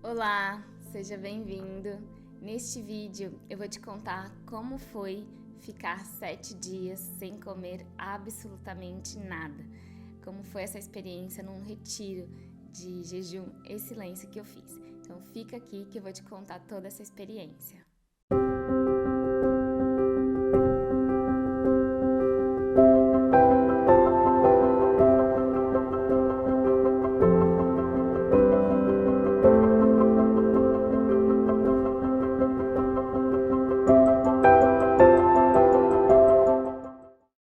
Olá, seja bem-vindo. Neste vídeo eu vou te contar como foi ficar 7 dias sem comer absolutamente nada. Como foi essa experiência num retiro de jejum e silêncio que eu fiz. Então fica aqui que eu vou te contar toda essa experiência.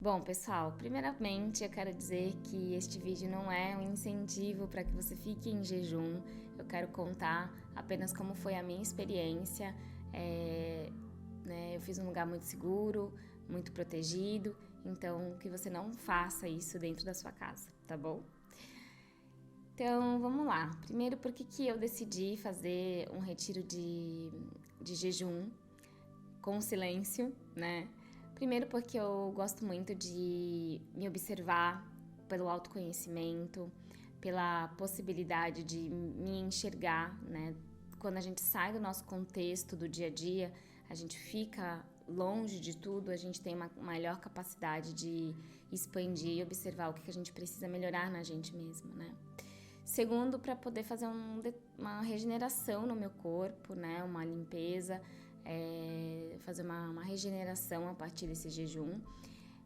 Bom, pessoal, primeiramente eu quero dizer que este vídeo não é um incentivo para que você fique em jejum. Eu quero contar apenas como foi a minha experiência. Eu fiz um lugar muito seguro, muito protegido, então que você não faça isso dentro da sua casa, tá bom? Então, vamos lá. Primeiro, por que eu decidi fazer um retiro de jejum com silêncio, né? Primeiro porque eu gosto muito de me observar pelo autoconhecimento, pela possibilidade de me enxergar, né? Quando a gente sai do nosso contexto do dia a dia, a gente fica longe de tudo, a gente tem uma maior capacidade de expandir e observar o que a gente precisa melhorar na gente mesmo, né? Segundo, para poder fazer uma regeneração no meu corpo, né? Uma limpeza, fazer uma regeneração a partir desse jejum.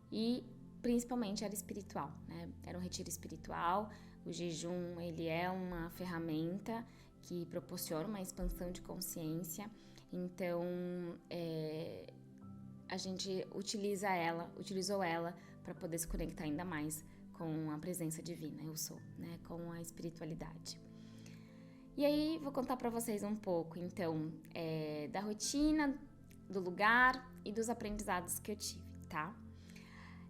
E principalmente era espiritual, né? Era um retiro espiritual. O jejum, ele é uma ferramenta que proporciona uma expansão de consciência. Então, a gente utilizou ela para poder se conectar ainda mais com a presença divina, eu sou, né? Com a espiritualidade. E aí, vou contar para vocês um pouco, então, da rotina, do lugar e dos aprendizados que eu tive, tá?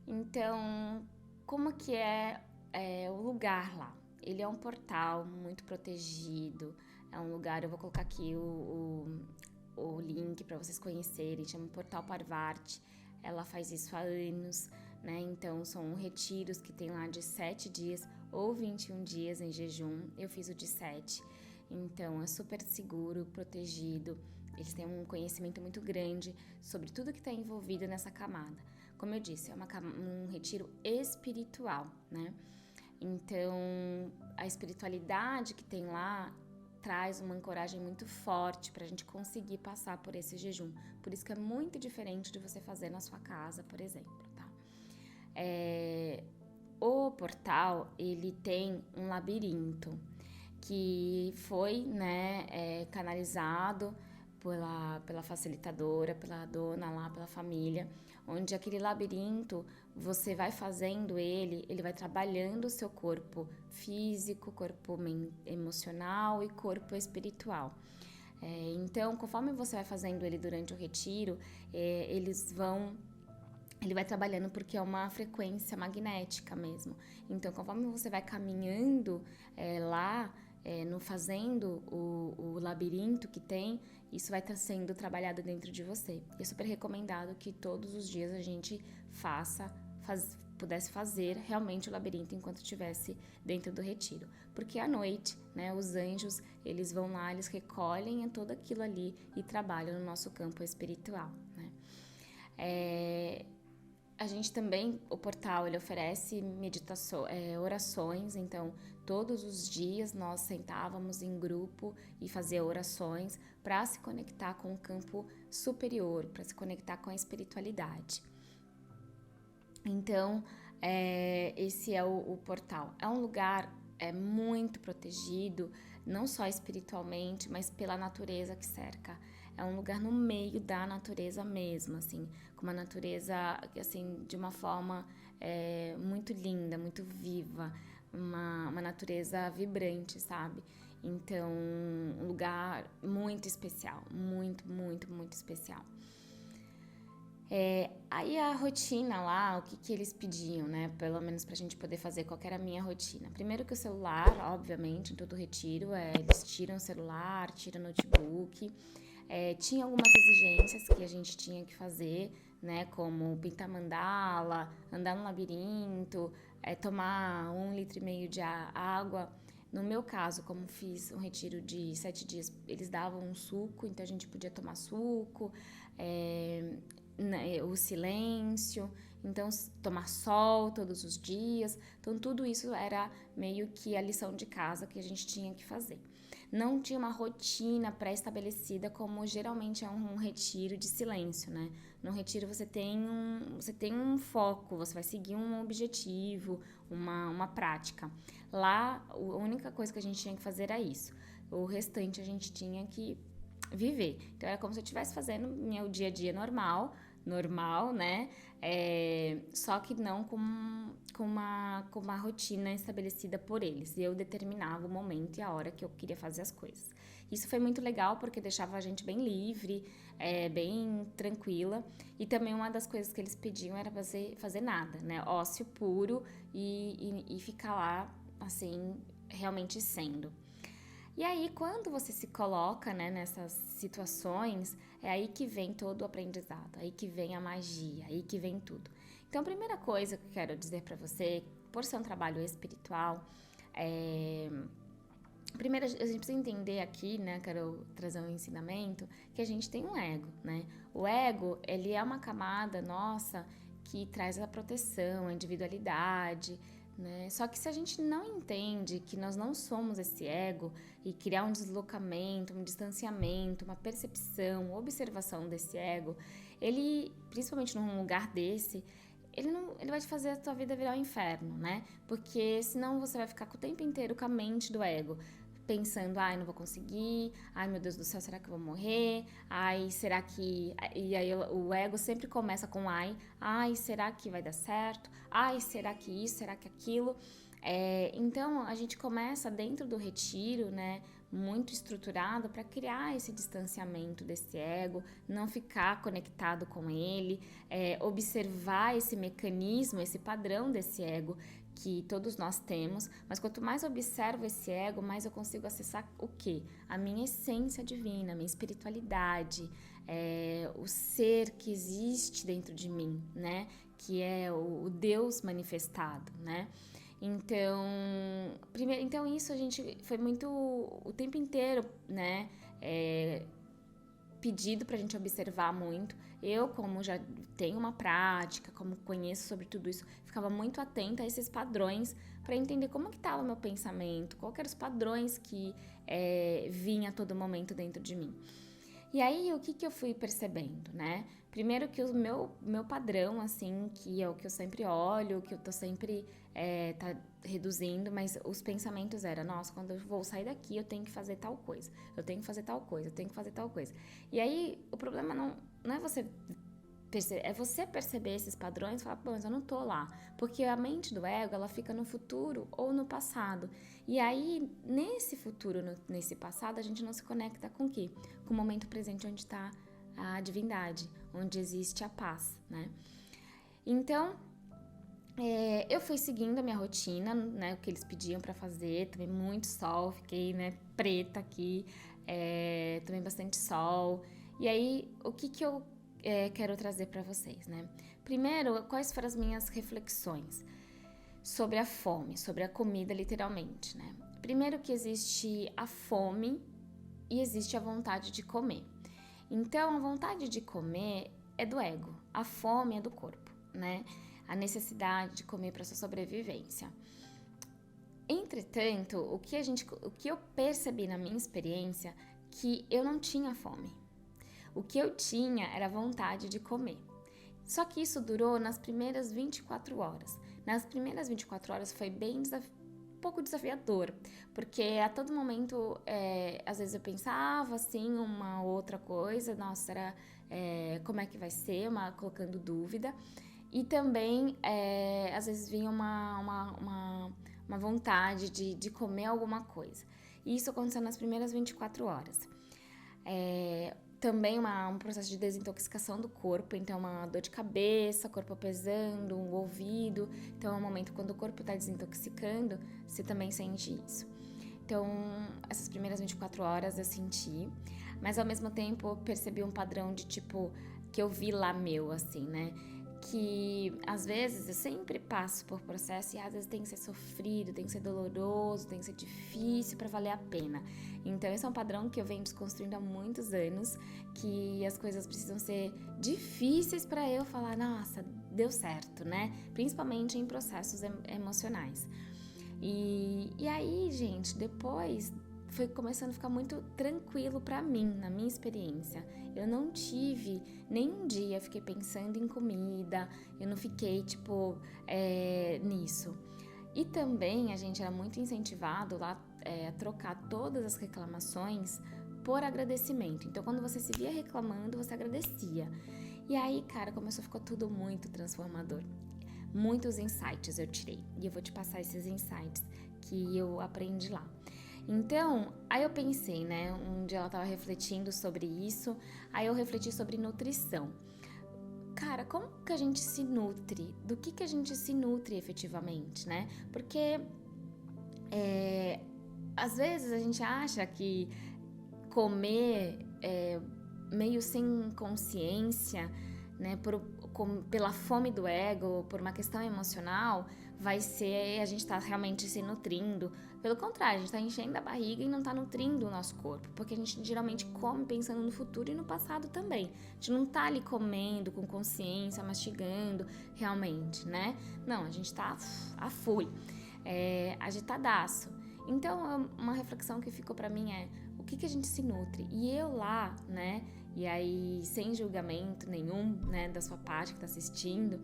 Então, como que é o lugar lá? Ele é um portal muito protegido, é um lugar, eu vou colocar aqui o link para vocês conhecerem, chama Portal Parvati. Ela faz isso há anos, né? Então, são retiros que tem lá de 7 dias ou 21 dias em jejum. Eu fiz o de 7. Então, é super seguro, protegido. Eles têm um conhecimento muito grande sobre tudo que está envolvido nessa camada. Como eu disse, é um retiro espiritual, né? Então, a espiritualidade que tem lá traz uma ancoragem muito forte para a gente conseguir passar por esse jejum. Por isso que é muito diferente de você fazer na sua casa, por exemplo, tá? O portal, ele tem um labirinto que foi, né, canalizado pela facilitadora, pela dona lá, pela família, onde aquele labirinto, você vai fazendo ele vai trabalhando o seu corpo físico, corpo emocional e corpo espiritual. Então, conforme você vai fazendo ele durante o retiro, ele vai trabalhando porque é uma frequência magnética mesmo. Então, conforme você vai caminhando lá, no fazendo o labirinto que tem, isso vai estar sendo trabalhado dentro de você. E é super recomendado que todos os dias a gente pudesse fazer realmente o labirinto enquanto estivesse dentro do retiro. Porque à noite, né, os anjos, eles vão lá, eles recolhem tudo aquilo ali e trabalham no nosso campo espiritual, né? A gente também, o portal, ele oferece orações, então todos os dias nós sentávamos em grupo e fazia orações para se conectar com o campo superior, para se conectar com a espiritualidade. Então, esse é o portal. É um lugar muito protegido, não só espiritualmente, mas pela natureza que cerca. É um lugar no meio da natureza mesmo, assim, com uma natureza, assim, de uma forma muito linda, muito viva, uma natureza vibrante, sabe? Então, um lugar muito especial, muito, muito, muito especial. Aí a rotina lá, o que eles pediam, né? Pelo menos pra gente poder fazer qual que era a minha rotina. Primeiro que o celular, obviamente, em todo retiro, eles tiram o celular, tiram o notebook. Tinha algumas exigências que a gente tinha que fazer, né? Como pintar mandala, andar no labirinto, tomar 1,5 litro de água No meu caso, como fiz um retiro de 7 dias, eles davam um suco, então a gente podia tomar suco, o silêncio, então tomar sol todos os dias. Então tudo isso era meio que a lição de casa que a gente tinha que fazer. Não tinha uma rotina pré-estabelecida como geralmente é um retiro de silêncio, né? No retiro você tem um foco, você vai seguir um objetivo, uma prática. Lá, a única coisa que a gente tinha que fazer era isso. O restante a gente tinha que viver. Então era como se eu estivesse fazendo meu dia a dia normal, né? Só que não com uma rotina estabelecida por eles. E eu determinava o momento e a hora que eu queria fazer as coisas. Isso foi muito legal porque deixava a gente bem livre, bem tranquila. E também uma das coisas que eles pediam era fazer nada, né? Ócio puro e ficar lá, assim, realmente sendo. E aí, quando você se coloca, né, nessas situações, é aí que vem todo o aprendizado, aí que vem a magia, aí que vem tudo. Então, a primeira coisa que eu quero dizer pra você, por ser um trabalho espiritual, primeiro a gente precisa entender aqui, né, quero trazer um ensinamento, que a gente tem um ego, né? O ego, ele é uma camada nossa que traz a proteção, a individualidade, né? Só que se a gente não entende que nós não somos esse ego e criar um deslocamento, um distanciamento, uma percepção, uma observação desse ego, ele, principalmente num lugar desse, ele vai te fazer a tua vida virar um inferno, né? Porque senão você vai ficar o tempo inteiro com a mente do ego, pensando, ai, não vou conseguir, ai, meu Deus do céu, será que eu vou morrer? Ai, será que... E aí o ego sempre começa com ai, será que vai dar certo? Ai, será que isso, será que aquilo? Então, a gente começa dentro do retiro, né, muito estruturado para criar esse distanciamento desse ego, não ficar conectado com ele, observar esse mecanismo, esse padrão desse ego que todos nós temos, mas quanto mais eu observo esse ego, mais eu consigo acessar o quê? A minha essência divina, a minha espiritualidade, o ser que existe dentro de mim, né? Que é o Deus manifestado, né? Então isso a gente foi muito o tempo inteiro, né? Pedido pra gente observar muito. Eu, como já tenho uma prática, como conheço sobre tudo isso, ficava muito atenta a esses padrões para entender como que estava o meu pensamento, quais eram os padrões que vinha a todo momento dentro de mim. E aí, o que eu fui percebendo, né? Primeiro que o meu padrão, assim, que é o que eu sempre olho, que eu tô sempre tá reduzindo, mas os pensamentos eram, nossa, quando eu vou sair daqui, eu tenho que fazer tal coisa, eu tenho que fazer tal coisa, eu tenho que fazer tal coisa. E aí, o problema não é você perceber esses padrões e falar, pô, mas eu não tô lá. Porque a mente do ego, ela fica no futuro ou no passado. E aí, nesse futuro, nesse passado, a gente não se conecta com o quê? Com o momento presente onde está a divindade, onde existe a paz, né? Então, eu fui seguindo a minha rotina, né? O que eles pediam pra fazer, também muito sol, fiquei, né, preta aqui, também bastante sol. E aí, o que eu quero trazer para vocês, né? Primeiro, quais foram as minhas reflexões sobre a fome, sobre a comida, literalmente, né? Primeiro que existe a fome e existe a vontade de comer. Então, a vontade de comer é do ego, a fome é do corpo, né? A necessidade de comer para sua sobrevivência. Entretanto, o que eu percebi na minha experiência, que eu não tinha fome. O que eu tinha era vontade de comer. Só que isso durou nas primeiras 24 horas. Nas primeiras 24 horas foi bem um pouco desafiador, porque a todo momento, às vezes eu pensava assim, uma outra coisa, nossa, era como é que vai ser, colocando dúvida. E também, às vezes vinha uma vontade de comer alguma coisa. E isso aconteceu nas primeiras 24 horas. Também um processo de desintoxicação do corpo, então uma dor de cabeça, corpo pesando, um ouvido. Então é um momento quando o corpo está desintoxicando, você também sente isso. Então, essas primeiras 24 horas eu senti, mas ao mesmo tempo eu percebi um padrão de tipo, que eu vi lá meu, assim, né? que às vezes eu sempre passo por processo e às vezes tem que ser sofrido, tem que ser doloroso, tem que ser difícil para valer a pena. Então esse é um padrão que eu venho desconstruindo há muitos anos, que as coisas precisam ser difíceis para eu falar, nossa, deu certo, né? Principalmente em processos emocionais. E aí, gente, depois foi começando a ficar muito tranquilo pra mim, na minha experiência. Eu não tive nenhum dia, fiquei pensando em comida, eu não fiquei, nisso. E também a gente era muito incentivado lá a trocar todas as reclamações por agradecimento. Então, quando você se via reclamando, você agradecia. E aí, cara, começou a ficar tudo muito transformador. Muitos insights eu tirei. E eu vou te passar esses insights que eu aprendi lá. Então, aí eu pensei, né? Um dia ela tava refletindo sobre isso, aí eu refleti sobre nutrição. Cara, como que a gente se nutre? Do que a gente se nutre efetivamente, né? Porque às vezes a gente acha que comer meio sem consciência, né? Pela fome do ego, por uma questão emocional, vai ser a gente tá realmente se nutrindo. Pelo contrário, a gente tá enchendo a barriga e não tá nutrindo o nosso corpo, porque a gente geralmente come pensando no futuro e no passado também. A gente não tá ali comendo com consciência, mastigando realmente, né? Não, a gente tá a full, agitadaço. Então, uma reflexão que ficou pra mim é o que a gente se nutre? E eu lá, né? E aí, sem julgamento nenhum, né, da sua parte que tá assistindo,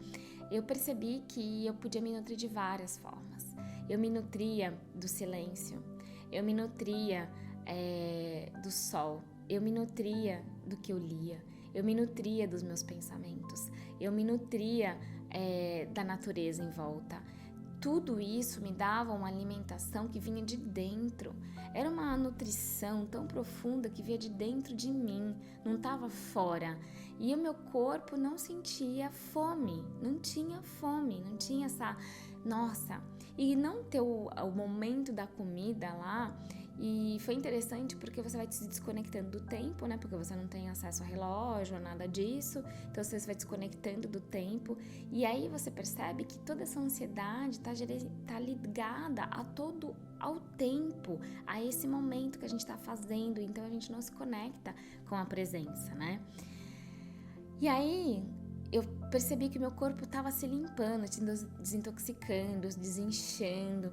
eu percebi que eu podia me nutrir de várias formas. Eu me nutria do silêncio, eu me nutria do sol, eu me nutria do que eu lia, eu me nutria dos meus pensamentos, eu me nutria da natureza em volta. Tudo isso me dava uma alimentação que vinha de dentro. Era uma nutrição tão profunda que vinha de dentro de mim, não estava fora. E o meu corpo não sentia fome, não tinha fome, não tinha essa... Nossa! E não ter o momento da comida lá... E foi interessante porque você vai se desconectando do tempo, né? Porque você não tem acesso a relógio, a nada disso. Então você vai desconectando do tempo. E aí você percebe que toda essa ansiedade tá ligada ao tempo, a esse momento que a gente tá fazendo. Então a gente não se conecta com a presença, né? E aí eu percebi que meu corpo tava se limpando, se desintoxicando, desinchando.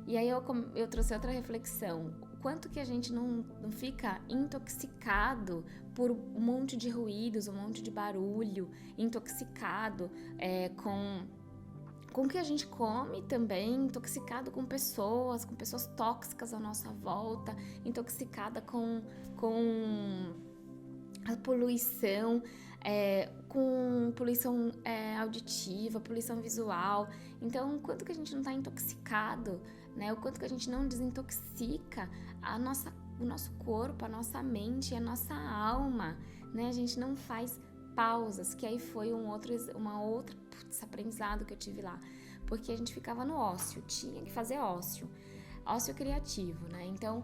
E aí eu trouxe outra reflexão. Quanto que a gente não fica intoxicado por um monte de ruídos, um monte de barulho, intoxicado com o que a gente come também, intoxicado com pessoas tóxicas à nossa volta, intoxicada com a poluição, com poluição auditiva, poluição visual. Então, quanto que a gente não está intoxicado, né? O quanto que a gente não desintoxica o nosso corpo, a nossa mente, a nossa alma, né? A gente não faz pausas, que aí foi uma outra aprendizado que eu tive lá. Porque a gente ficava no ócio, tinha que fazer ócio criativo, né? Então,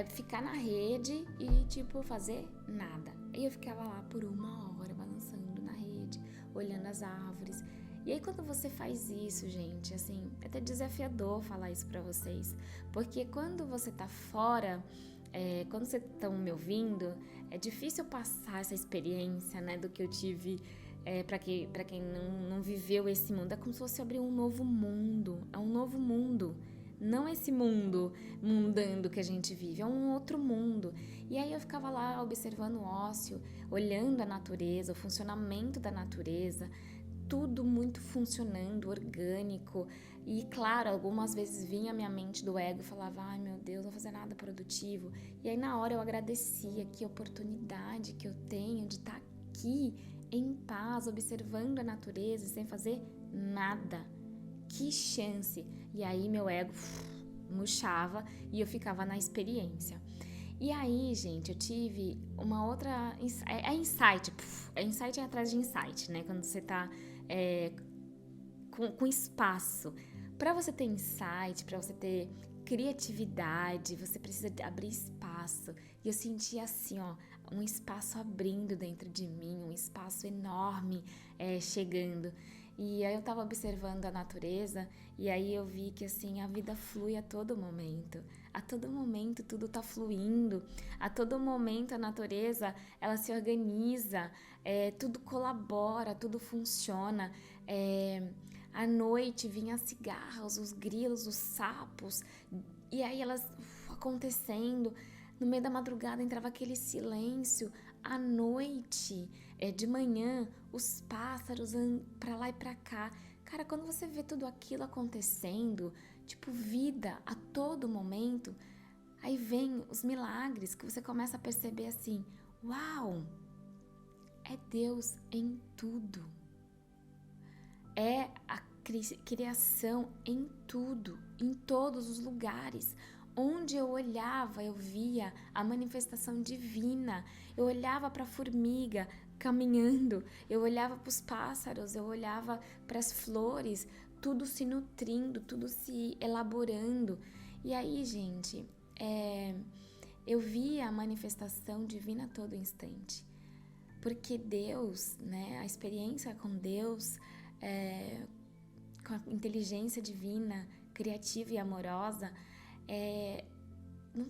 ficar na rede e, fazer nada. E eu ficava lá por 1 hora, balançando na rede, olhando as árvores. E aí, quando você faz isso, gente, assim, é até desafiador falar isso pra vocês. Porque quando você tá fora, quando vocês estão me ouvindo, é difícil passar essa experiência, né, do que eu tive, pra quem não viveu esse mundo. É como se fosse abrir um novo mundo, é um novo mundo. Não esse mundo mundano que a gente vive, é um outro mundo. E aí eu ficava lá observando o ócio, olhando a natureza, o funcionamento da natureza, tudo muito funcionando, orgânico. E claro, algumas vezes vinha a minha mente do ego e falava, ai meu Deus, não vou fazer nada produtivo. E aí na hora eu agradecia, que oportunidade que eu tenho de estar aqui em paz, observando a natureza sem fazer nada. Que chance! E aí meu ego murchava e eu ficava na experiência. E aí, gente, eu tive uma outra... insight. Insight é atrás de insight, né? Quando você tá com espaço. Para você ter insight, para você ter criatividade, você precisa abrir espaço. E eu senti assim, ó, um espaço abrindo dentro de mim, um espaço enorme chegando. E aí eu tava observando a natureza e aí eu vi que assim, a vida flui a todo momento. A todo momento tudo tá fluindo. A todo momento a natureza, ela se organiza, tudo colabora, tudo funciona. À noite vinham as cigarras, os grilos, os sapos, e aí elas acontecendo. No meio da madrugada entrava aquele silêncio. À noite, de manhã, os pássaros pra lá e pra cá. Cara, quando você vê tudo aquilo acontecendo, tipo vida a todo momento, aí vem os milagres que você começa a perceber assim: uau, é Deus em tudo. É a criação em tudo, em todos os lugares. Onde eu olhava, eu via a manifestação divina. Eu olhava para a formiga caminhando, eu olhava para os pássaros, eu olhava para as flores, tudo se nutrindo, tudo se elaborando. E aí, gente, eu via a manifestação divina a todo instante. Porque Deus, né, a experiência com Deus, com a inteligência divina, criativa e amorosa, não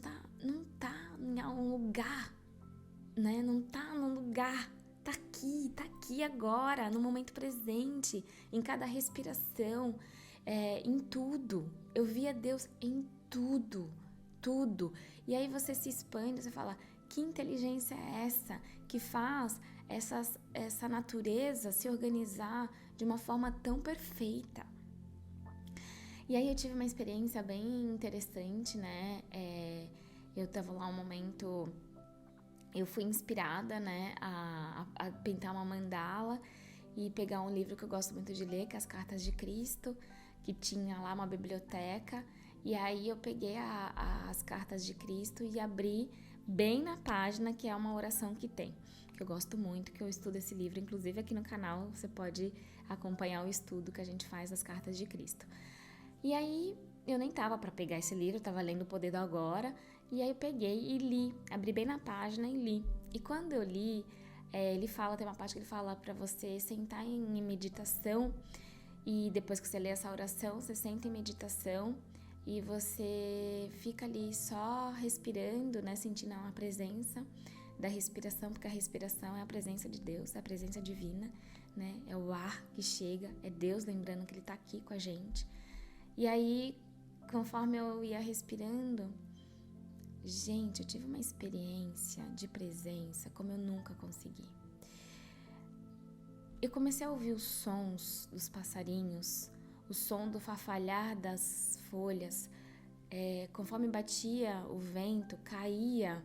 tá em algum lugar, né? Não tá num lugar, tá aqui agora, no momento presente, em cada respiração, em tudo. Eu via Deus em tudo, tudo. E aí você se expande, você fala: que inteligência é essa que faz essa natureza se organizar de uma forma tão perfeita? E aí eu tive uma experiência bem interessante, né? Eu tava lá um momento, eu fui inspirada, né, a pintar uma mandala e pegar um livro que eu gosto muito de ler, que é As Cartas de Cristo, que tinha lá uma biblioteca. E aí eu peguei as Cartas de Cristo e abri bem na página que é uma oração que tem, que eu gosto muito, que eu estudo esse livro, inclusive aqui no canal você pode acompanhar o estudo que a gente faz das Cartas de Cristo. E aí eu nem tava para pegar esse livro, eu tava lendo O Poder do Agora, e aí eu peguei e li, abri bem na página e li. E quando eu li, ele fala, tem uma parte que ele fala para você sentar em meditação, e depois que você lê essa oração, você senta em meditação e você fica ali só respirando, né, sentindo a presença da respiração, porque a respiração é a presença de Deus, é a presença divina, né? É o ar que chega, é Deus lembrando que ele tá aqui com a gente. E aí, conforme eu ia respirando, gente, eu tive uma experiência de presença como eu nunca consegui. Eu comecei a ouvir os sons dos passarinhos, o som do farfalhar das folhas. Conforme batia o vento, caía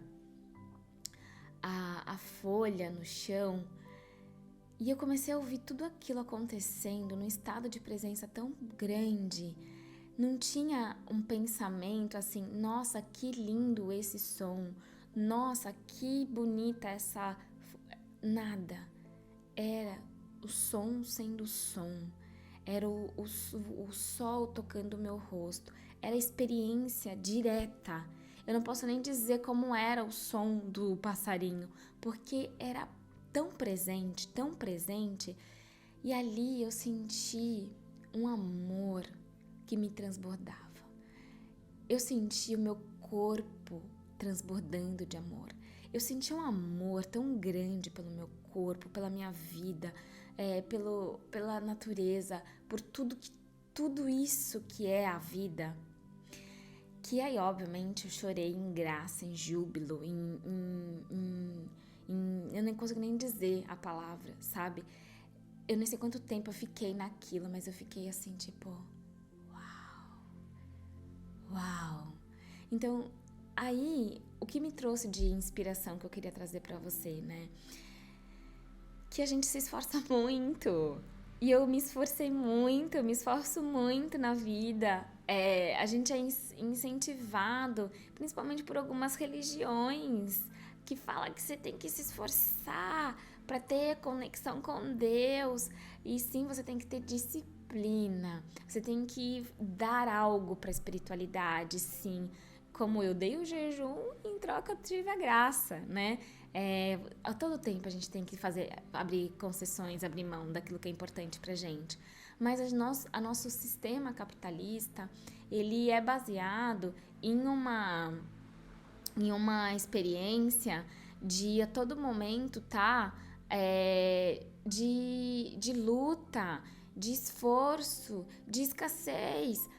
a folha no chão. E eu comecei a ouvir tudo aquilo acontecendo num estado de presença tão grande. Não tinha um pensamento assim: nossa, que lindo esse som, nossa, que bonita essa... Nada. Era o som sendo som, era o sol tocando o meu rosto, era a experiência direta. Eu não posso nem dizer como era o som do passarinho, porque era tão presente, e ali eu senti um amor que me transbordava. Eu senti o meu corpo transbordando de amor. Eu senti um amor tão grande pelo meu corpo, pela minha vida, pela natureza, por tudo isso que é a vida. Que aí, obviamente, eu chorei em graça, em júbilo, eu nem consigo nem dizer a palavra, sabe? Eu nem sei quanto tempo eu fiquei naquilo, mas eu fiquei assim, tipo... Uau! Então, aí, o que me trouxe de inspiração que eu queria trazer pra você, né? Que a gente se esforça muito. E eu me esforcei muito, eu me esforço muito na vida. A gente é incentivado, principalmente por algumas religiões, que falam que você tem que se esforçar para ter conexão com Deus. E sim, você tem que ter disciplina. Você tem que dar algo para a espiritualidade, sim. como eu dei o jejum, em troca eu tive a graça, né? A todo tempo a gente tem que abrir concessões, abrir mão daquilo que é importante pra gente. Mas a nosso sistema capitalista, ele é baseado em uma experiência de a todo momento de luta, de esforço, de escassez,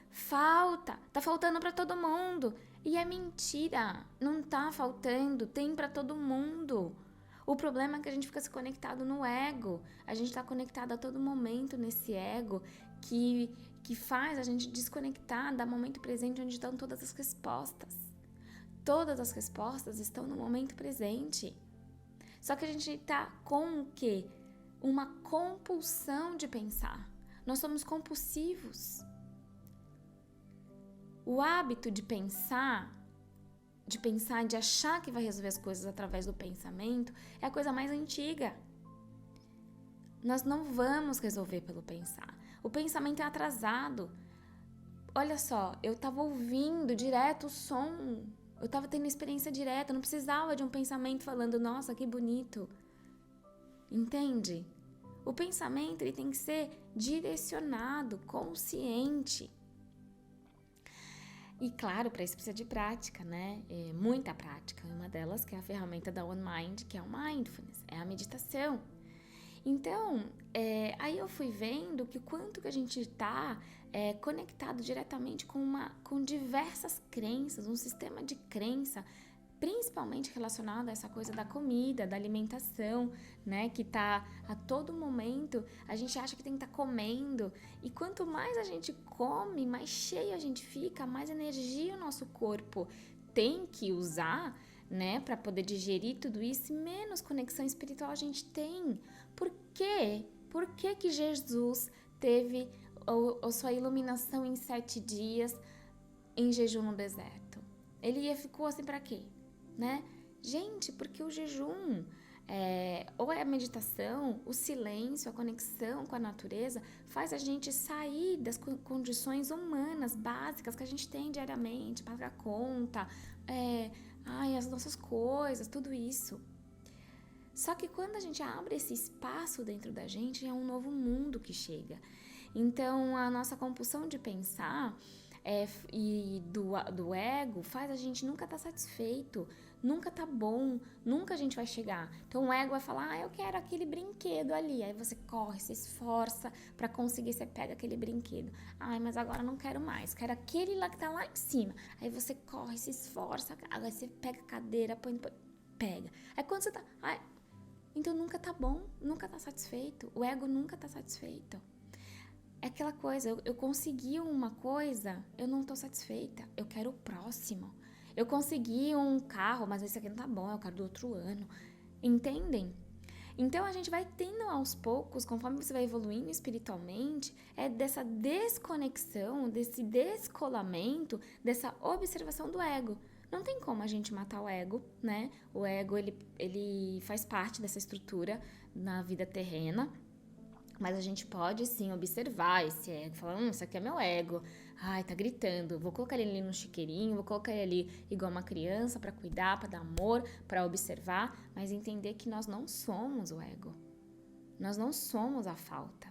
tá faltando para todo mundo. E é mentira, não tá faltando, tem para todo mundo. O problema é que a gente fica se conectado no ego, a gente tá conectado a todo momento nesse ego que faz a gente desconectar do momento presente onde estão todas as respostas. Todas as respostas estão no momento presente. Só que a gente tá com o quê? Uma compulsão de pensar. Nós somos compulsivos. O hábito de pensar, de achar que vai resolver as coisas através do pensamento, é a coisa mais antiga. Nós não vamos resolver pelo pensar. O pensamento é atrasado. Olha só, eu estava ouvindo direto o som. Eu estava tendo experiência direta, não precisava de um pensamento falando, nossa, que bonito. Entende? O pensamento ele tem que ser direcionado, consciente. E claro, para isso precisa de prática, né? Muita prática. Uma delas que é a ferramenta da One Mind, que é o Mindfulness, é a meditação. Então, aí eu fui vendo que o quanto que a gente está conectado diretamente com diversas crenças, um sistema de crença, principalmente relacionado a essa coisa da comida, da alimentação, né? Que tá a todo momento, a gente acha que tem que estar comendo. E quanto mais a gente come, mais cheio a gente fica, mais energia o nosso corpo tem que usar, né? Para poder digerir tudo isso, e menos conexão espiritual a gente tem. Por quê? Por que Jesus teve a sua iluminação em 7 dias em jejum no deserto? Ele ficou assim para quê? Né? Gente, porque o jejum, ou é a meditação, o silêncio, a conexão com a natureza, faz a gente sair das condições humanas básicas que a gente tem diariamente, pagar conta, as nossas coisas, tudo isso. Só que quando a gente abre esse espaço dentro da gente, é um novo mundo que chega. Então, a nossa compulsão de pensar e do ego faz a gente nunca estar satisfeito, nunca tá bom, nunca a gente vai chegar. Então o ego vai falar, eu quero aquele brinquedo ali. Aí você corre, se esforça pra conseguir, você pega aquele brinquedo. Mas agora não quero mais, quero aquele lá que tá lá em cima. Aí você corre, se esforça, aí você pega a cadeira, pega. Aí quando você tá... então nunca tá bom, nunca tá satisfeito. O ego nunca tá satisfeito. É aquela coisa, eu consegui uma coisa, eu não tô satisfeita, eu quero o próximo. Eu consegui um carro, mas esse aqui não tá bom, eu quero do outro ano. Entendem? Então a gente vai tendo aos poucos, conforme você vai evoluindo espiritualmente, dessa desconexão, desse descolamento, dessa observação do ego. Não tem como a gente matar o ego, né? O ego, ele faz parte dessa estrutura na vida terrena. Mas a gente pode, sim, observar esse ego. Falar, isso aqui é meu ego. Tá gritando. Vou colocar ele ali no chiqueirinho, vou colocar ele ali igual uma criança para cuidar, para dar amor, para observar. Mas entender que nós não somos o ego. Nós não somos a falta.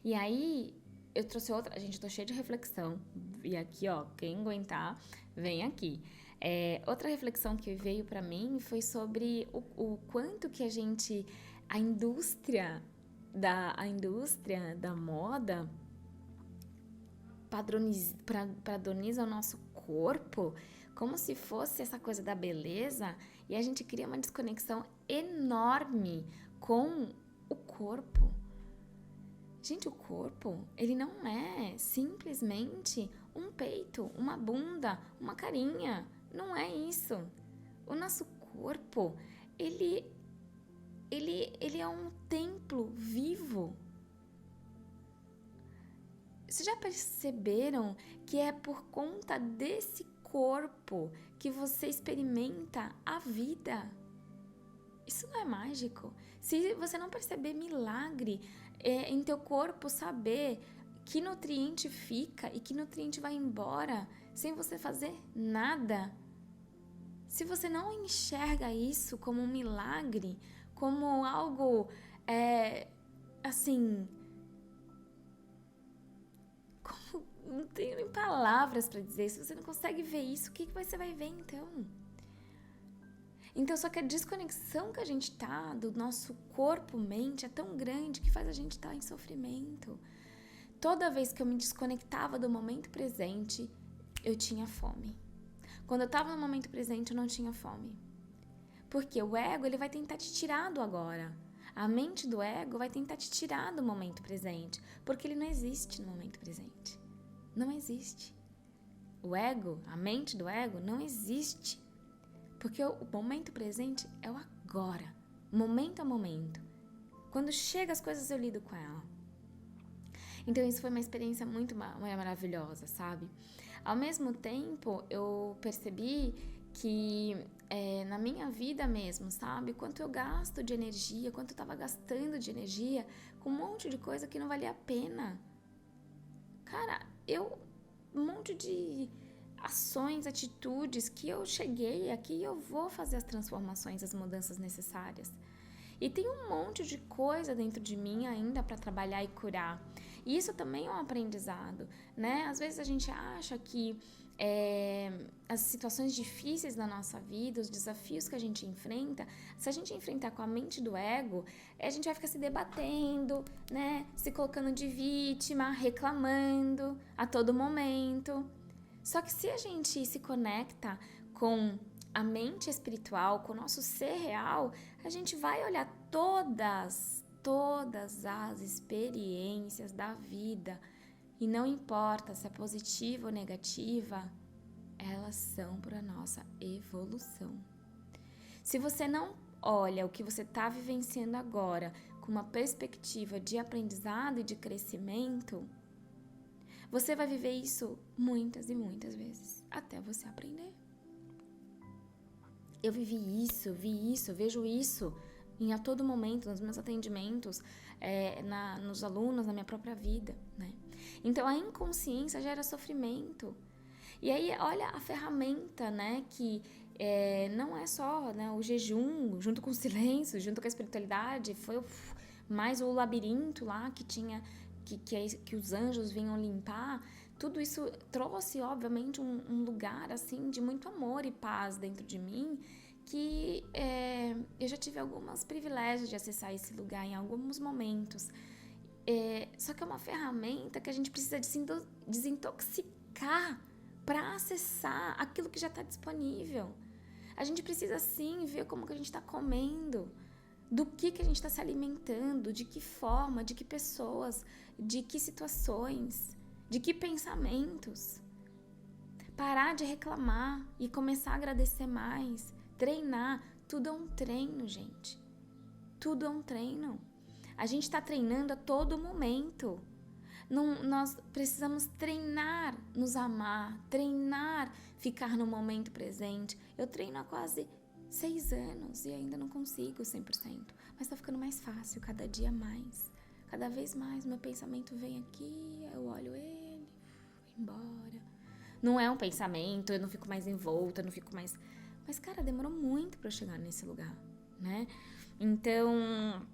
E aí, eu trouxe outra... Gente, eu tô cheia de reflexão. E aqui, quem aguentar, vem aqui. Outra reflexão que veio para mim foi sobre o quanto que a indústria da moda padroniza o nosso corpo como se fosse essa coisa da beleza, e a gente cria uma desconexão enorme com o corpo. Gente, o corpo, ele não é simplesmente um peito, uma bunda, uma carinha. Não é isso. O nosso corpo, ele é um templo vivo. Vocês já perceberam que é por conta desse corpo que você experimenta a vida? Isso não é mágico? Se você não perceber milagre em teu corpo, saber que nutriente fica e que nutriente vai embora sem você fazer nada. Se você não enxerga isso como um milagre, como algo, assim, como, não tenho nem palavras para dizer. Se você não consegue ver isso, o que você vai ver então? Então, só que a desconexão que a gente tá do nosso corpo-mente é tão grande que faz a gente estar em sofrimento. Toda vez que eu me desconectava do momento presente, eu tinha fome. Quando eu estava no momento presente, eu não tinha fome. Porque o ego, ele vai tentar te tirar do agora. A mente do ego vai tentar te tirar do momento presente. Porque ele não existe no momento presente. Não existe. O ego, a mente do ego, não existe. Porque o momento presente é o agora. Momento a momento. Quando chega as coisas, eu lido com ela. Então, isso foi uma experiência muito maravilhosa, sabe? Ao mesmo tempo, eu percebi que na minha vida mesmo, sabe? Quanto eu gasto de energia, quanto eu tava gastando de energia com um monte de coisa que não valia a pena. Cara, um monte de ações, atitudes que eu cheguei aqui e eu vou fazer as transformações, as mudanças necessárias. E tem um monte de coisa dentro de mim ainda para trabalhar e curar. E isso também é um aprendizado, né? Às vezes a gente acha que as situações difíceis da nossa vida, os desafios que a gente enfrenta, se a gente enfrentar com a mente do ego, a gente vai ficar se debatendo, né? Se colocando de vítima, reclamando a todo momento. Só que se a gente se conecta com a mente espiritual, com o nosso ser real, a gente vai olhar todas as experiências da vida, e não importa se é positiva ou negativa, elas são para a nossa evolução. Se você não olha o que você está vivenciando agora com uma perspectiva de aprendizado e de crescimento, você vai viver isso muitas e muitas vezes, até você aprender. Eu vi isso, vejo isso a todo momento, nos meus atendimentos, nos alunos, na minha própria vida, né? Então, a inconsciência gera sofrimento. E aí, olha a ferramenta, né, que não é só, né, o jejum, junto com o silêncio, junto com a espiritualidade, foi mais o labirinto lá que tinha, que os anjos vinham limpar. Tudo isso trouxe, obviamente, um lugar, assim, de muito amor e paz dentro de mim, que eu já tive alguns privilégios de acessar esse lugar em alguns momentos. Só que é uma ferramenta que a gente precisa desintoxicar para acessar aquilo que já está disponível. A gente precisa, sim, ver como que a gente está comendo, do que a gente está se alimentando, de que forma, de que pessoas, de que situações, de que pensamentos. Parar de reclamar e começar a agradecer mais. Treinar. Tudo é um treino, gente. Tudo é um treino. A gente está treinando a todo momento. Nós precisamos treinar, nos amar, treinar, ficar no momento presente. Eu treino há quase 6 anos e ainda não consigo 100%. Mas tá ficando mais fácil, cada dia mais. Cada vez mais, meu pensamento vem aqui, eu olho ele, vou embora. Não é um pensamento, eu não fico mais envolta, eu não fico mais... Mas, cara, demorou muito pra eu chegar nesse lugar, né? Então,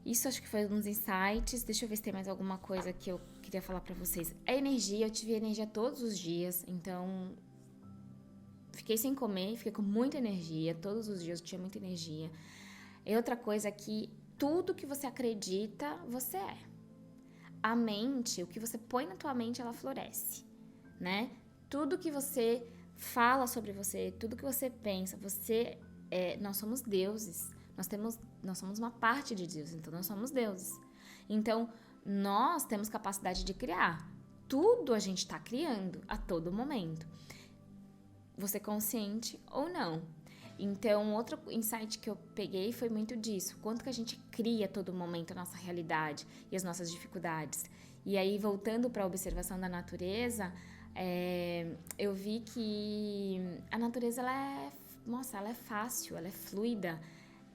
isso acho que foi uns insights. Deixa eu ver se tem mais alguma coisa que eu queria falar pra vocês. A energia, eu tive energia todos os dias, então... Fiquei sem comer, fiquei com muita energia. Todos os dias eu tinha muita energia. E outra coisa é que tudo que você acredita, você é. A mente, o que você põe na tua mente, ela floresce, né? Tudo que você fala sobre você, tudo que você pensa, nós somos deuses. Nós somos uma parte de Deus, então nós somos deuses. Então, nós temos capacidade de criar. Tudo a gente está criando a todo momento. Você consciente ou não. Então, outro insight que eu peguei foi muito disso. Quanto que a gente cria a todo momento a nossa realidade e as nossas dificuldades. E aí, voltando para a observação da natureza, eu vi que a natureza, ela é fácil, ela é fluida.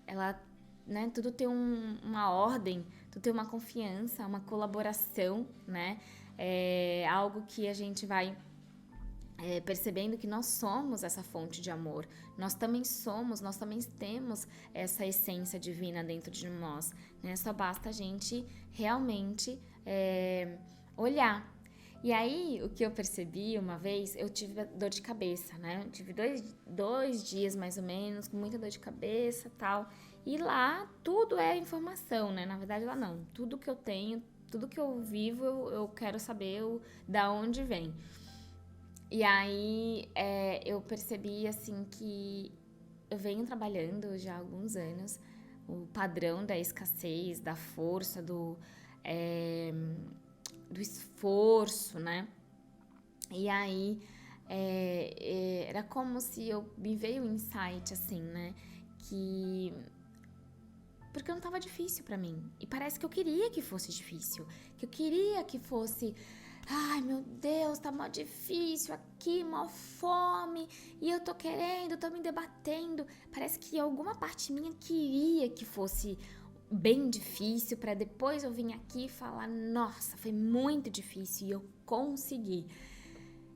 Ela né? Tudo tem uma ordem, tudo tem uma confiança, uma colaboração, né? É algo que a gente vai percebendo que nós somos essa fonte de amor. Nós também temos essa essência divina dentro de nós, né? Só basta a gente realmente olhar. E aí, o que eu percebi uma vez, eu tive dor de cabeça, né? Eu tive dois dias, mais ou menos, com muita dor de cabeça e tal. E lá, tudo é informação, né? Na verdade, lá não. Tudo que eu tenho, tudo que eu vivo, eu quero saber da onde vem. E aí, eu percebi, assim, que eu venho trabalhando já há alguns anos o padrão da escassez, da força, do esforço, né? E aí, era como se me veio um insight, assim, né? Porque não tava difícil pra mim. E parece que eu queria que fosse difícil. Que eu queria que fosse... Ai, meu Deus, tá mó difícil aqui, mó fome. E eu tô me debatendo. Parece que alguma parte minha queria que fosse bem difícil pra depois eu vir aqui e falar, nossa, foi muito difícil e eu consegui.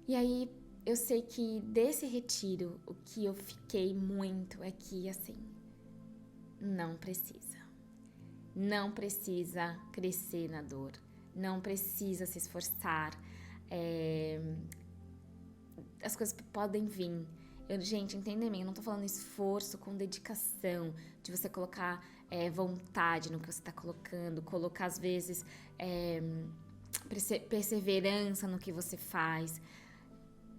E aí eu sei que desse retiro o que eu fiquei muito é que, assim, não precisa. Não precisa crescer na dor. Não precisa se esforçar. As coisas podem vir. Gente, entendem? Eu não tô falando esforço com dedicação, de você colocar vontade no que você tá colocando, colocar às vezes perseverança no que você faz.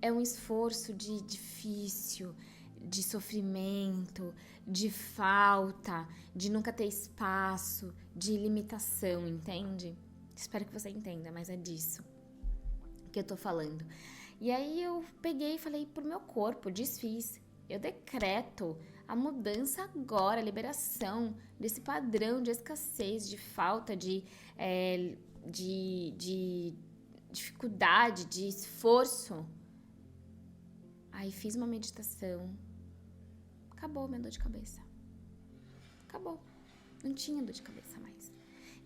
É um esforço de difícil, de sofrimento, de falta, de nunca ter espaço, de limitação, entende? Espero que você entenda, mas é disso que eu tô falando. E aí eu peguei e falei pro meu corpo, desfiz. Eu decreto a mudança agora, a liberação desse padrão de escassez, de falta, de dificuldade, de esforço. Aí fiz uma meditação. Acabou minha dor de cabeça. Acabou. Não tinha dor de cabeça mais.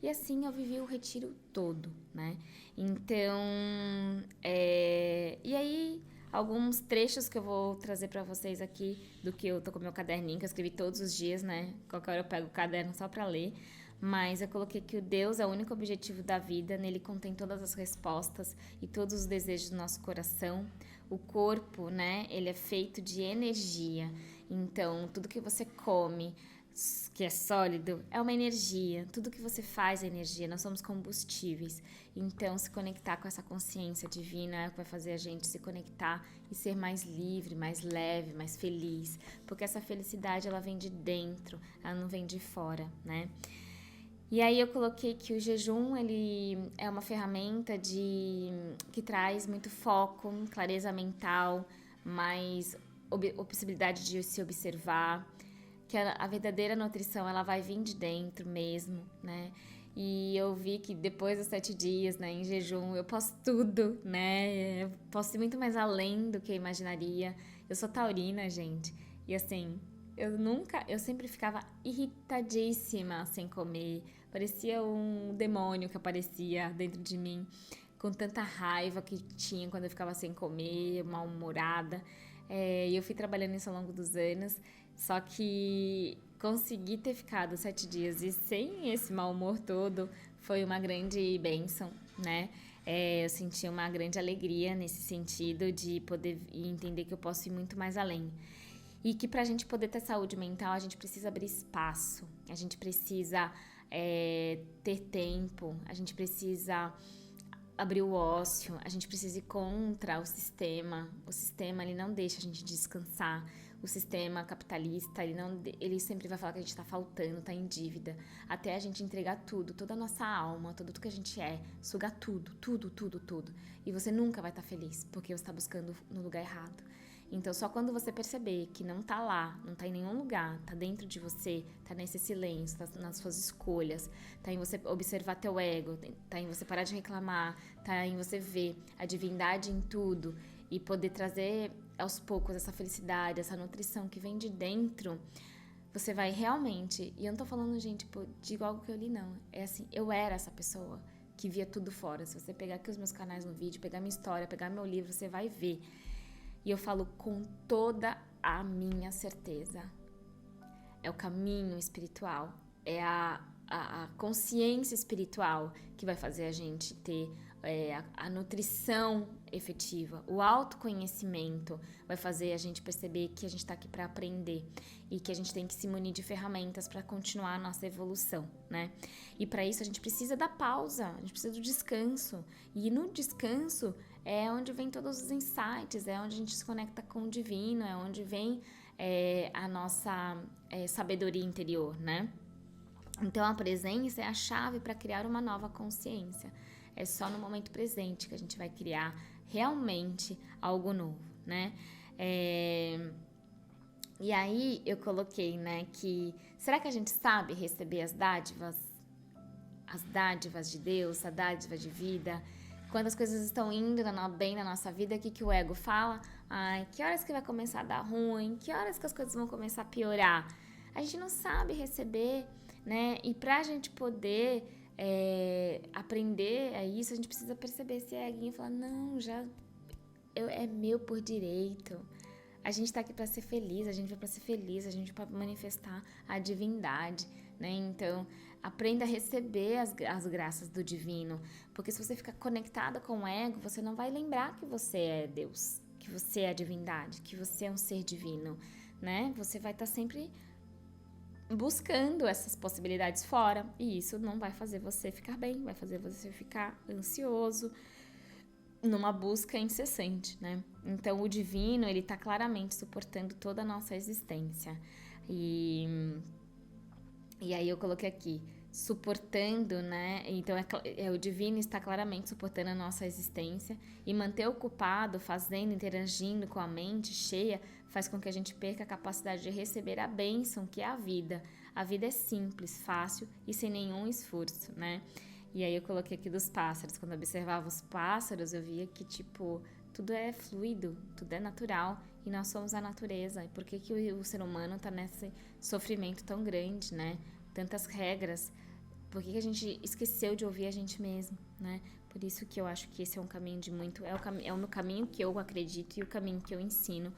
E assim eu vivi o retiro todo, né? Então, e aí, alguns trechos que eu vou trazer pra vocês aqui do que eu tô com o meu caderninho, que eu escrevi todos os dias, né? Qualquer hora eu pego o caderno só pra ler. Mas eu coloquei que o Deus é o único objetivo da vida, nele contém todas as respostas e todos os desejos do nosso coração. O corpo, né, ele é feito de energia, então tudo que você come, que é sólido, é uma energia, tudo que você faz é energia, nós somos combustíveis. Então se conectar com essa consciência divina é o que vai fazer a gente se conectar e ser mais livre, mais leve, mais feliz, porque essa felicidade ela vem de dentro, ela não vem de fora, né? E aí eu coloquei que o jejum, ele é uma ferramenta que traz muito foco, clareza mental, mais possibilidade de se observar, que a verdadeira nutrição, ela vai vir de dentro mesmo, né? E eu vi que depois dos 7 dias, né, em jejum, eu posso tudo, né? Eu posso ir muito mais além do que eu imaginaria. Eu sou taurina, gente, e assim... Eu sempre ficava irritadíssima sem comer. Parecia um demônio que aparecia dentro de mim, com tanta raiva que tinha quando eu ficava sem comer, mal-humorada. E eu fui trabalhando isso ao longo dos anos, só que conseguir ter ficado 7 dias e sem esse mau humor todo foi uma grande bênção, né? Eu senti uma grande alegria nesse sentido de poder entender que eu posso ir muito mais além. E que pra gente poder ter saúde mental, a gente precisa abrir espaço, a gente precisa ter tempo, a gente precisa abrir o ócio, a gente precisa ir contra o sistema. O sistema, ele não deixa a gente descansar. O sistema capitalista, ele sempre vai falar que a gente tá faltando, tá em dívida. Até a gente entregar tudo, toda a nossa alma, tudo que a gente é, sugar tudo. E você nunca vai estar feliz, porque você tá buscando no lugar errado. Então, só quando você perceber que não tá lá, não tá em nenhum lugar, tá dentro de você, tá nesse silêncio, tá nas suas escolhas, tá em você observar teu ego, tá em você parar de reclamar, tá em você ver a divindade em tudo e poder trazer aos poucos essa felicidade, essa nutrição que vem de dentro, você vai realmente... E eu não tô falando, gente, tipo, de algo que eu li, não. É assim, eu era essa pessoa que via tudo fora. Se você pegar aqui os meus canais no vídeo, pegar minha história, pegar meu livro, você vai ver. E eu falo com toda a minha certeza. É o caminho espiritual. É a consciência espiritual que vai fazer a gente ter a nutrição efetiva. O autoconhecimento vai fazer a gente perceber que a gente está aqui para aprender e que a gente tem que se munir de ferramentas para continuar a nossa evolução, né? E para isso a gente precisa da pausa, a gente precisa do descanso. E no descanso é onde vem todos os insights, é onde a gente se conecta com o divino, é onde vem a nossa sabedoria interior, né? Então a presença é a chave para criar uma nova consciência. É só no momento presente que a gente vai criar realmente algo novo, né? E aí eu coloquei, né, que será que a gente sabe receber as dádivas de Deus, a dádiva de vida? Quando as coisas estão indo bem na nossa vida, o que o ego fala? Ai, que horas que vai começar a dar ruim? Que horas que as coisas vão começar a piorar? A gente não sabe receber, né? E pra gente poder aprender isso, a gente precisa perceber esse eguinho e falar, não, é meu por direito. A gente tá aqui pra ser feliz, a gente vai pra ser feliz, a gente vai pra manifestar a divindade, né? Então, aprenda a receber as graças do divino, porque se você ficar conectada com o ego, você não vai lembrar que você é Deus, que você é a divindade, que você é um ser divino, né? Você vai estar sempre buscando essas possibilidades fora, e isso não vai fazer você ficar bem, vai fazer você ficar ansioso, numa busca incessante, né? Então, o divino, ele tá claramente suportando toda a nossa existência. E aí eu coloquei aqui, suportando, né? Então, o divino está claramente suportando a nossa existência e manter ocupado, fazendo, interagindo com a mente cheia, faz com que a gente perca a capacidade de receber a bênção que é a vida. A vida é simples, fácil e sem nenhum esforço, né? E aí eu coloquei aqui dos pássaros. Quando eu observava os pássaros, eu via que, tipo, tudo é fluido, tudo é natural e nós somos a natureza. E por que o ser humano tá nesse sofrimento tão grande, né? Tantas regras. Por que a gente esqueceu de ouvir a gente mesmo, né? Por isso que eu acho que esse é um caminho de muito... É o caminho que eu acredito e o caminho que eu ensino,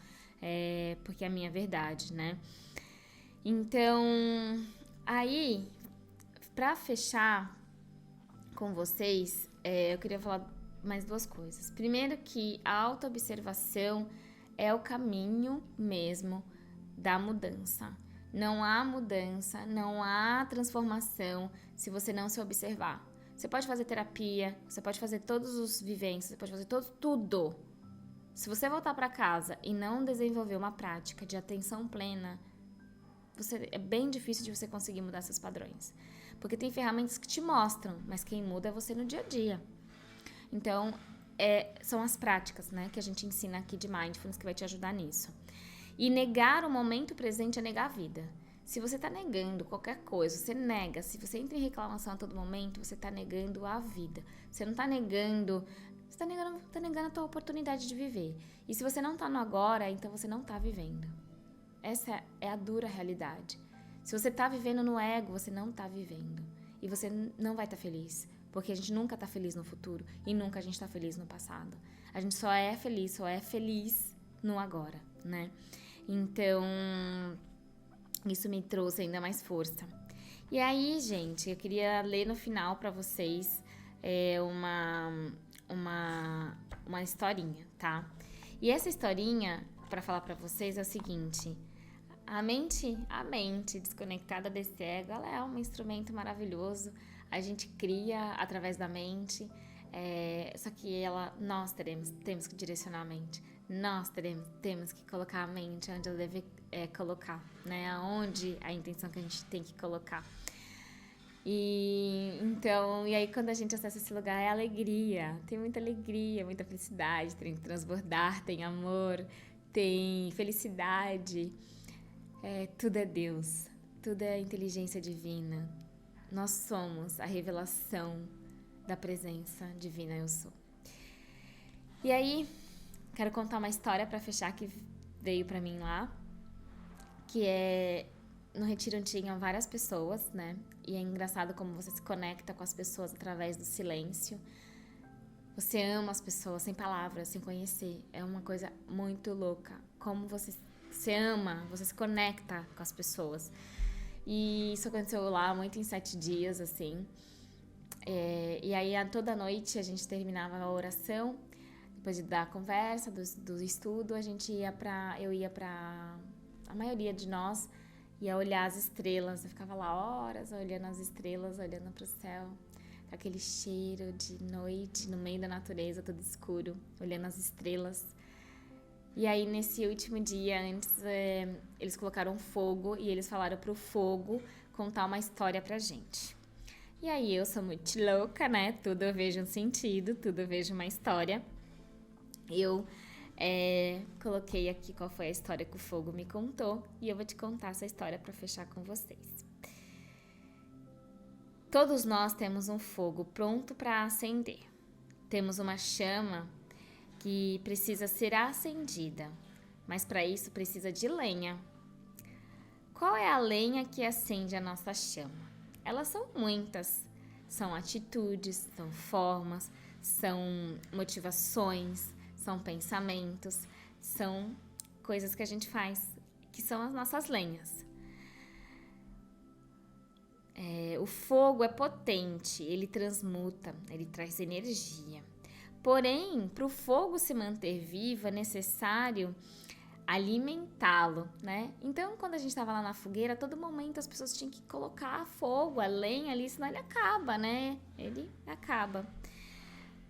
porque é a minha verdade, né? Então, aí, pra fechar com vocês, eu queria falar mais duas coisas. Primeiro que a autoobservação é o caminho mesmo da mudança. Não há mudança, não há transformação se você não se observar. Você pode fazer terapia, você pode fazer todos os vivências, você pode fazer tudo. Se você voltar para casa e não desenvolver uma prática de atenção plena, é bem difícil de você conseguir mudar seus padrões. Porque tem ferramentas que te mostram, mas quem muda é você no dia a dia. Então, são as práticas, né, que a gente ensina aqui de Mindfulness que vai te ajudar nisso. E negar o momento presente é negar a vida. Se você tá negando qualquer coisa, você nega. Se você entra em reclamação a todo momento, você tá negando a vida. Você não tá negando... Você tá negando a tua oportunidade de viver. E se você não tá no agora, então você não tá vivendo. Essa é a dura realidade. Se você tá vivendo no ego, você não tá vivendo. E você não vai estar feliz. Porque a gente nunca tá feliz no futuro. E nunca a gente tá feliz no passado. A gente só é feliz no agora, né? Então, isso me trouxe ainda mais força. E aí, gente, eu queria ler no final pra vocês uma historinha, tá? E essa historinha, pra falar pra vocês, é o seguinte... A mente desconectada desse ego, ela é um instrumento maravilhoso. A gente cria através da mente, só que nós temos que direcionar a mente. Nós temos que colocar a mente onde ela deve colocar, né? Aonde a intenção que a gente tem que colocar. E aí quando a gente acessa esse lugar é alegria. Tem muita alegria, muita felicidade, tem que transbordar, tem amor, tem felicidade. Tudo é Deus, tudo é inteligência divina. Nós somos a revelação da presença divina eu sou. E aí, quero contar uma história para fechar que veio para mim lá, que é no retiro tinham várias pessoas, né? E é engraçado como você se conecta com as pessoas através do silêncio. Você ama as pessoas sem palavras, sem conhecer. É uma coisa muito louca. Como você ama, você se conecta com as pessoas. E isso aconteceu lá muito em 7 dias, assim. E aí, toda noite, a gente terminava a oração. Depois da conversa, do estudo, eu ia pra... A maioria de nós ia olhar as estrelas. Eu ficava lá horas olhando as estrelas, olhando pro céu. Aquele cheiro de noite, no meio da natureza, todo escuro, olhando as estrelas. E aí, nesse último dia, antes, eles colocaram fogo e eles falaram pro fogo contar uma história pra gente. E aí, eu sou muito louca, né? Tudo eu vejo um sentido, tudo eu vejo uma história. Eu coloquei aqui qual foi a história que o fogo me contou e eu vou te contar essa história pra fechar com vocês. Todos nós temos um fogo pronto para acender. Temos uma chama que precisa ser acendida, mas para isso precisa de lenha. Qual é a lenha que acende a nossa chama? Elas são muitas. São atitudes, são formas, são motivações, são pensamentos, são coisas que a gente faz, que são as nossas lenhas. O fogo é potente, ele transmuta, ele traz energia. Porém, para o fogo se manter vivo, é necessário alimentá-lo, né? Então, quando a gente estava lá na fogueira, a todo momento as pessoas tinham que colocar fogo, a lenha ali, senão ele acaba, né? Ele acaba.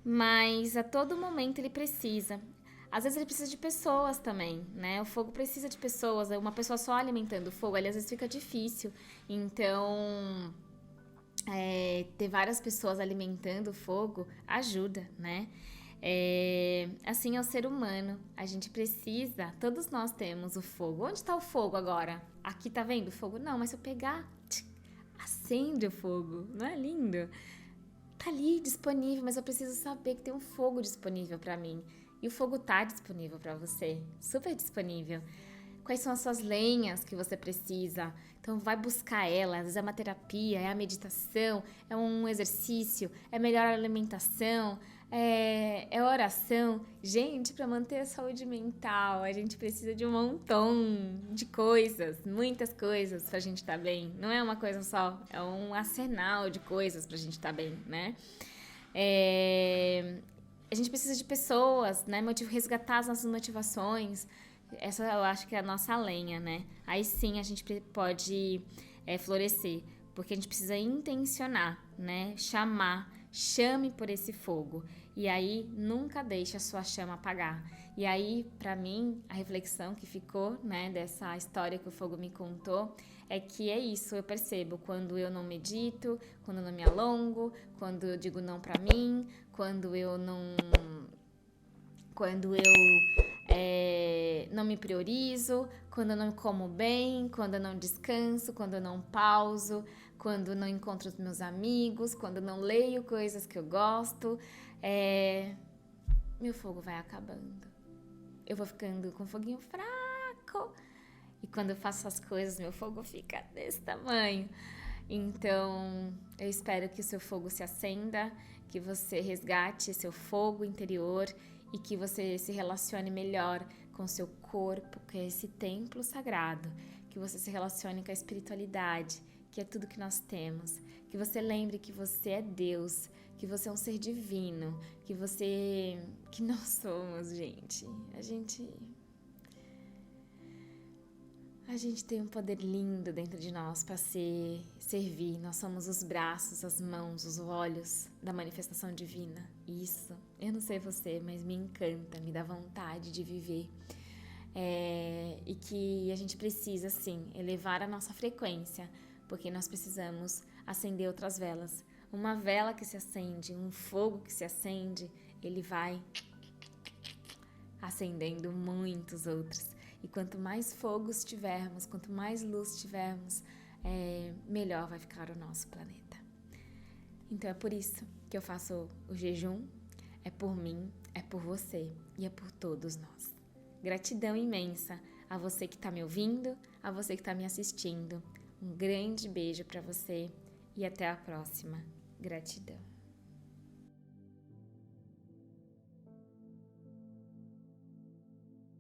Mas a todo momento ele precisa. Às vezes ele precisa de pessoas também, né? O fogo precisa de pessoas. Uma pessoa só alimentando o fogo, ali às vezes fica difícil. Então, ter várias pessoas alimentando o fogo ajuda, né? Assim é o ser humano. A gente precisa, todos nós temos o fogo. Onde está o fogo agora? Aqui, tá vendo o fogo? Não, mas se eu pegar, acende o fogo. Não é lindo? Tá ali disponível, mas eu preciso saber que tem um fogo disponível para mim. E o fogo tá disponível para você, super disponível. Quais são as suas lenhas que você precisa? Então vai buscar ela, às vezes é uma terapia, é a meditação, é um exercício, é melhor alimentação, é oração. Gente, para manter a saúde mental, a gente precisa de um montão de coisas, muitas coisas pra gente estar bem. Não é uma coisa só, é um arsenal de coisas pra gente estar bem, né? A gente precisa de pessoas, né? Resgatar as nossas motivações. Essa eu acho que é a nossa lenha, né? Aí sim a gente pode florescer, porque a gente precisa intencionar, né? Chame por esse fogo. E aí nunca deixe a sua chama apagar. E aí, pra mim, a reflexão que ficou, né, dessa história que o fogo me contou, é que é isso, eu percebo quando eu não medito, quando eu não me alongo, quando eu digo não pra mim, quando eu não me priorizo, quando eu não como bem, quando eu não descanso, quando eu não pauso, quando eu não encontro os meus amigos, quando eu não leio coisas que eu gosto, meu fogo vai acabando. Eu vou ficando com um foguinho fraco. E quando eu faço as coisas, meu fogo fica desse tamanho. Então, eu espero que o seu fogo se acenda, que você resgate seu fogo interior e que você se relacione melhor com o seu corpo, que é esse templo sagrado, que você se relacione com a espiritualidade, que é tudo que nós temos, que você lembre que você é Deus, que você é um ser divino, que nós somos, gente. A gente tem um poder lindo dentro de nós para servir. Nós somos os braços, as mãos, os olhos da manifestação divina. Isso, eu não sei você, mas me encanta, me dá vontade de viver. E que a gente precisa, sim, elevar a nossa frequência, porque nós precisamos acender outras velas. Uma vela que se acende, um fogo que se acende, ele vai acendendo muitos outros. E quanto mais fogos tivermos, quanto mais luz tivermos, melhor vai ficar o nosso planeta. Então é por isso que eu faço o jejum, é por mim, é por você e é por todos nós. Gratidão imensa A você que está me ouvindo, a você que está me assistindo. Um grande beijo para você e até a próxima. Gratidão.